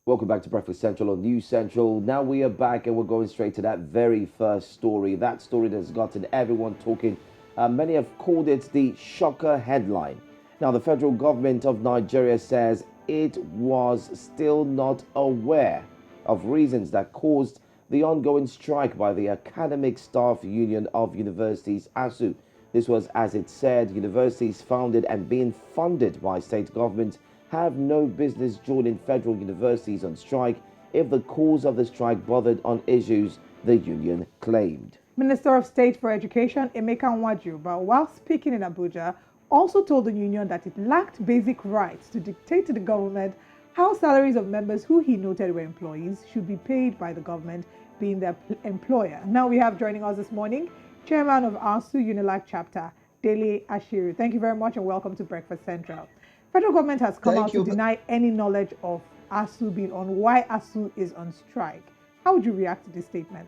Welcome back to Breakfast Central on News Central. Now we are back and we're going straight to that very first story. That story that's gotten everyone talking. Many have called it the shocker headline. Now, the federal government of Nigeria says it was still not aware of reasons that caused the ongoing strike by the Academic Staff Union of Universities, ASUU. This was, as it said, universities founded and being funded by state governments have no business joining federal universities on strike if the cause of the strike bothered on issues the union claimed. Minister of State for Education Emeka Nwajuba, while speaking in Abuja, also told the union that it lacked basic rights to dictate to the government how salaries of members who he noted were employees should be paid by the government, being their employer. Now we have joining us this morning, Chairman of ASUU Unilag Chapter, Dele Ashiru. Thank you very much and welcome to Breakfast Central. Federal government has come out to deny any knowledge of ASUU being on, why ASUU is on strike. How would you react to this statement?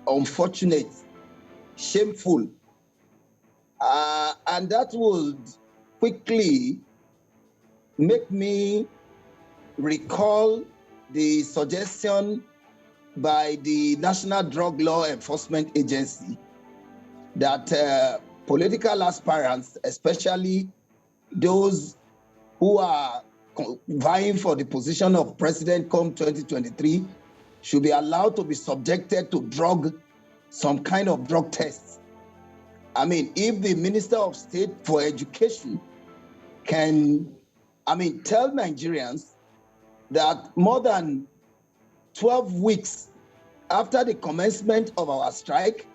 Unfortunate, shameful, and that would quickly make me recall the suggestion by the National Drug Law Enforcement Agency that political aspirants, especially those who are vying for the position of president come 2023, should be allowed to be subjected to some kind of drug tests. I mean, if the Minister of State for Education can, tell Nigerians that more than 12 weeks after the commencement of our strike,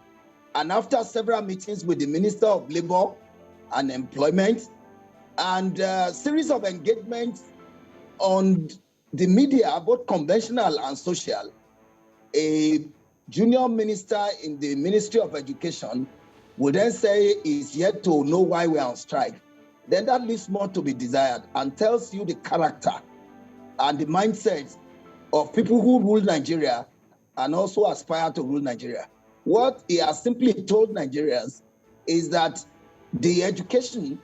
and after several meetings with the Minister of Labor and Employment and a series of engagements on the media, both conventional and social, a junior minister in the Ministry of Education would then say he's yet to know why we're on strike. Then that leaves more to be desired and tells you the character and the mindset of people who rule Nigeria and also aspire to rule Nigeria. What he has simply told Nigerians is that the education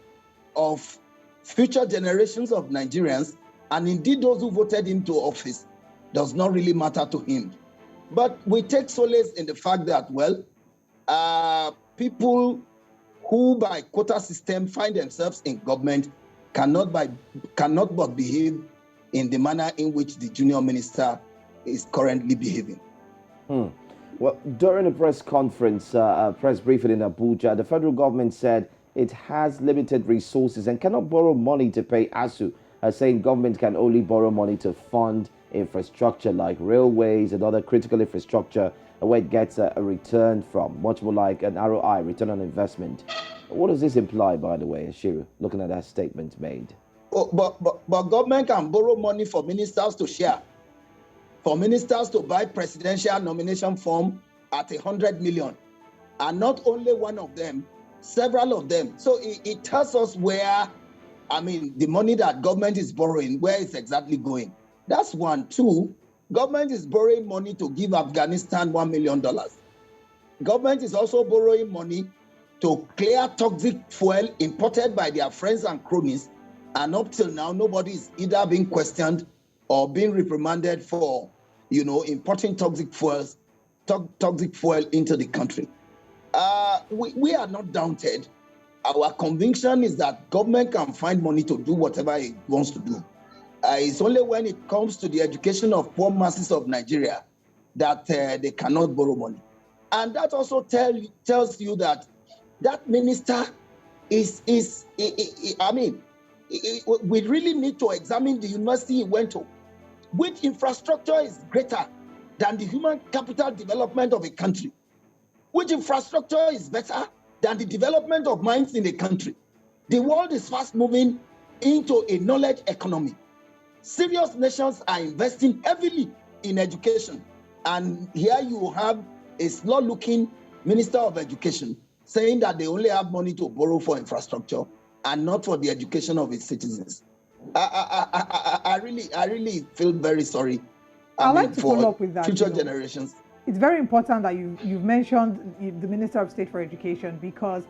of future generations of Nigerians, and indeed those who voted him to office, does not really matter to him. But we take solace in the fact that, people who by quota system find themselves in government cannot but behave in the manner in which the junior minister is currently behaving. Well, during a press conference, press briefing in Abuja, the federal government said it has limited resources and cannot borrow money to pay ASUU, saying government can only borrow money to fund infrastructure like railways and other critical infrastructure where it gets a return from, much more like an ROI, return on investment. What does this imply, by the way, Ashiru, looking at that statement made? Oh, but government can borrow money for ministers to share, for ministers to buy presidential nomination form at 100 million, and not only one of them, several of them. So it tells us where, the money that government is borrowing, where it's exactly going. That's one. Two, government is borrowing money to give Afghanistan $1 million. Government is also borrowing money to clear toxic fuel imported by their friends and cronies, and up till now, nobody is either being questioned or being reprimanded for importing toxic fuel into the country. We are not daunted. Our conviction is that government can find money to do whatever it wants to do. It's only when it comes to the education of poor masses of Nigeria that they cannot borrow money. And that also tells you that minister we really need to examine the university he went to. Which infrastructure is greater than the human capital development of a country? Which infrastructure is better than the development of minds in a country? The world is fast moving into a knowledge economy. Serious nations are investing heavily in education. And here you have a slow-looking Minister of Education saying that they only have money to borrow for infrastructure and not for the education of its citizens. I really feel very sorry. I'd like to follow up with that. Future generations. It's very important that you've mentioned the Minister of State for Education, because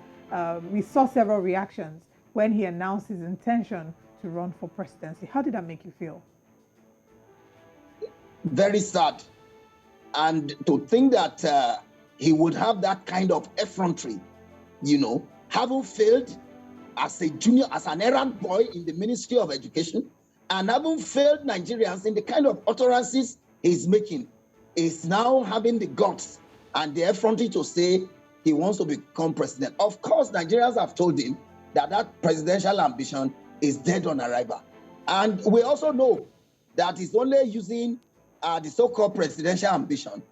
we saw several reactions when he announced his intention to run for presidency. How did that make you feel? Very sad. And to think that he would have that kind of effrontery, having failed as a junior, as an errand boy in the Ministry of Education, and having failed Nigerians in the kind of utterances he's making, is now having the guts and the effrontery to say he wants to become president. Of course, Nigerians have told him that presidential ambition is dead on arrival. And we also know that he's only using the so-called presidential ambition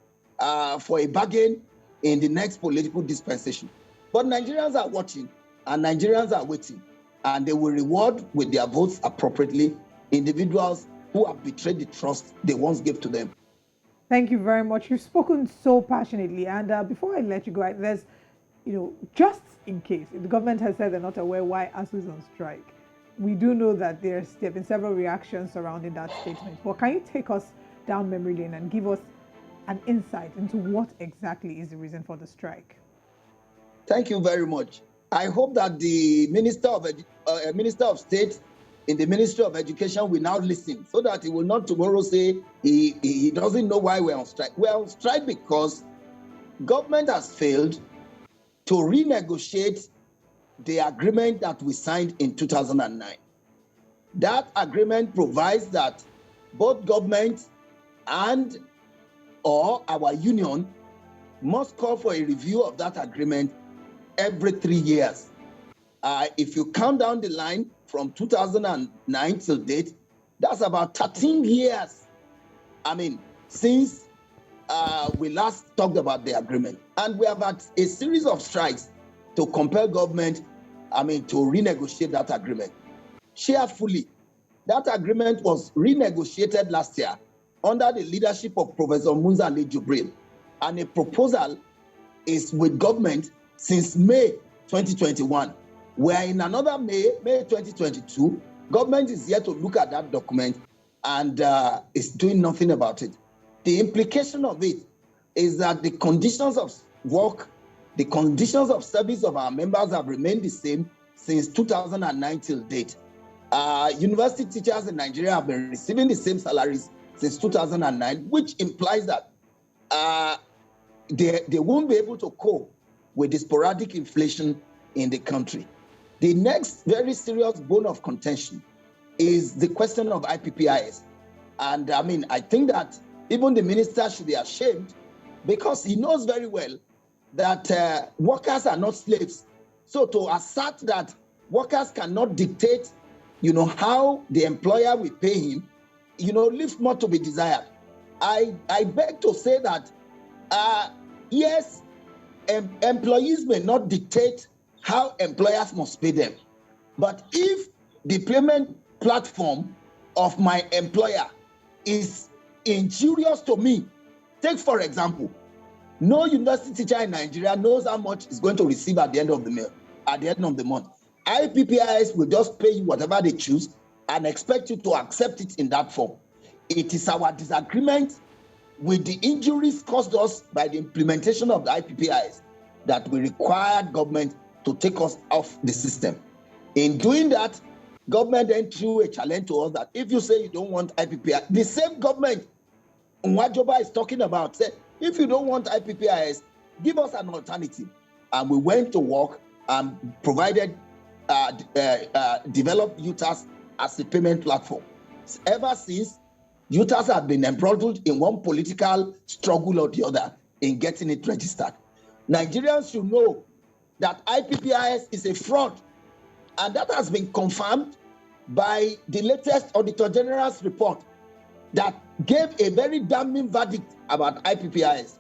for a bargain in the next political dispensation. But Nigerians are watching and Nigerians are waiting, and they will reward with their votes appropriately individuals who have betrayed the trust they once gave to them. Thank you very much. You've spoken so passionately. And before I let you go, there's, just in case, the government has said they're not aware why ASUU is on strike. We do know that there have been several reactions surrounding that statement. But can you take us down memory lane and give us an insight into what exactly is the reason for the strike? Thank you very much. I hope that the Minister of State in the Ministry of Education will now listen, so that he will not tomorrow say he doesn't know why we're on strike. We're on strike because government has failed to renegotiate the agreement that we signed in 2009. That agreement provides that both government and or our union must call for a review of that agreement every 3 years. If you count down the line from 2009 till date, that's about 13 years. Since we last talked about the agreement. And we have had a series of strikes to compel government, to renegotiate that agreement. Cheerfully, that agreement was renegotiated last year under the leadership of Professor Munzali Jubril. And a proposal is with government since May 2021. We are in another May 2022. Government is here to look at that document and is doing nothing about it. The implication of it is that the conditions of work, the conditions of service of our members have remained the same since 2009 till date. University teachers in Nigeria have been receiving the same salaries since 2009, which implies that they won't be able to cope with the sporadic inflation in the country. The next very serious bone of contention is the question of IPPIS. And I think that even the minister should be ashamed, because he knows very well that workers are not slaves. So to assert that workers cannot dictate, how the employer will pay him, leaves more to be desired. I beg to say that, yes, employees may not dictate how employers must pay them. But if the payment platform of my employer is injurious to me, take for example, no university teacher in Nigeria knows how much is going to receive at the end of the month. IPPIS will just pay you whatever they choose and expect you to accept it in that form. It is our disagreement with the injuries caused us by the implementation of the IPPIS that we required government to take us off the system. In doing that, government then threw a challenge to us that if you say you don't want IPPIS, the same government Nwajoba is talking about said, if you don't want IPPIS, give us an alternative. And we went to work and provided, developed UTAS as a payment platform. Ever since, UTAS have been embroiled in one political struggle or the other in getting it registered. Nigerians should know that IPPIS is a fraud, and that has been confirmed by the latest Auditor General's report that gave a very damning verdict about IPPIS.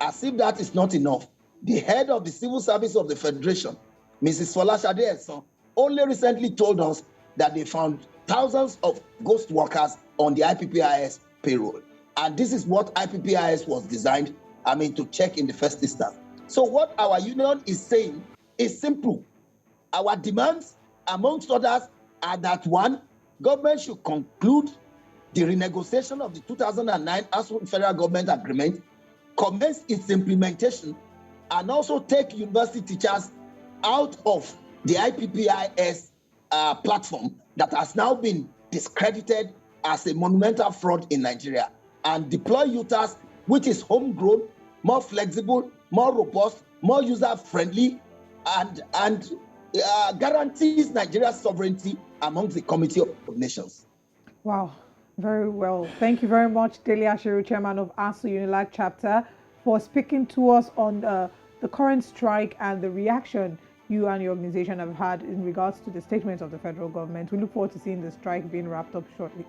As if that is not enough, the head of the Civil Service of the Federation, Mrs. Folashade Esan, only recently told us that they found thousands of ghost workers on the IPPIS payroll. And this is what IPPIS was designed, to check in the first instance. So what our union is saying is simple. Our demands, amongst others, are that one, government should conclude the renegotiation of the 2009 ASUU federal government agreement, commence its implementation, and also take university teachers out of the IPPIS platform that has now been discredited as a monumental fraud in Nigeria, and deploy UTAS, which is homegrown, more flexible, more robust, more user-friendly, and guarantees Nigeria's sovereignty among the Committee of Nations. Wow, very well. Thank you very much, Dele Ashiru, Chairman of ASUU UNILAG Chapter, for speaking to us on the current strike and the reaction you and your organization have had in regards to the statements of the federal government. We look forward to seeing the strike being wrapped up shortly.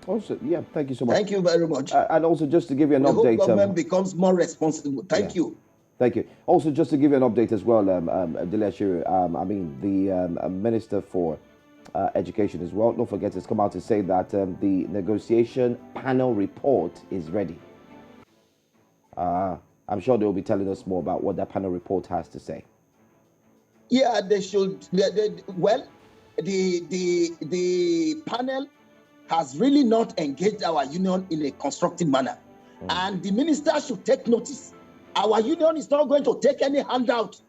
Also, yeah, thank you so much. Thank you very much. And also, just to give you an update, hope government becomes more responsible. Thank you. Thank you. Also, just to give you an update as well, Dele Ashiru, I mean, the Minister for Education as well, don't forget, has come out to say that the negotiation panel report is ready. I'm sure they'll be telling us more about what that panel report has to say. Yeah, they should. Well, the panel has really not engaged our union in a constructive manner. And the minister should take notice. Our union is not going to take any handout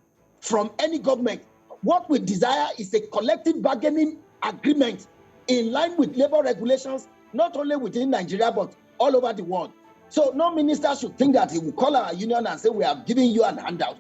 from any government. What we desire is a collective bargaining agreement in line with labor regulations, not only within Nigeria, but all over the world. So no minister should think that he will call our union and say, we are giving you an handout.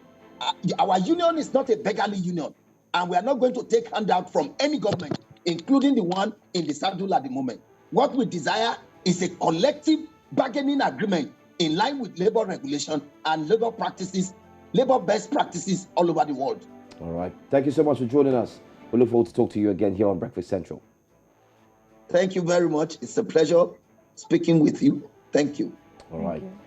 Our union is not a beggarly union, and we are not going to take handout from any government, including the one in the saddle at the moment. What we desire is a collective bargaining agreement in line with labor regulation and labor practices, labor best practices all over the world. All right. Thank you so much for joining us. We look forward to talk to you again here on Breakfast Central. Thank you very much. It's a pleasure speaking with you. Thank you. All right. Thank you.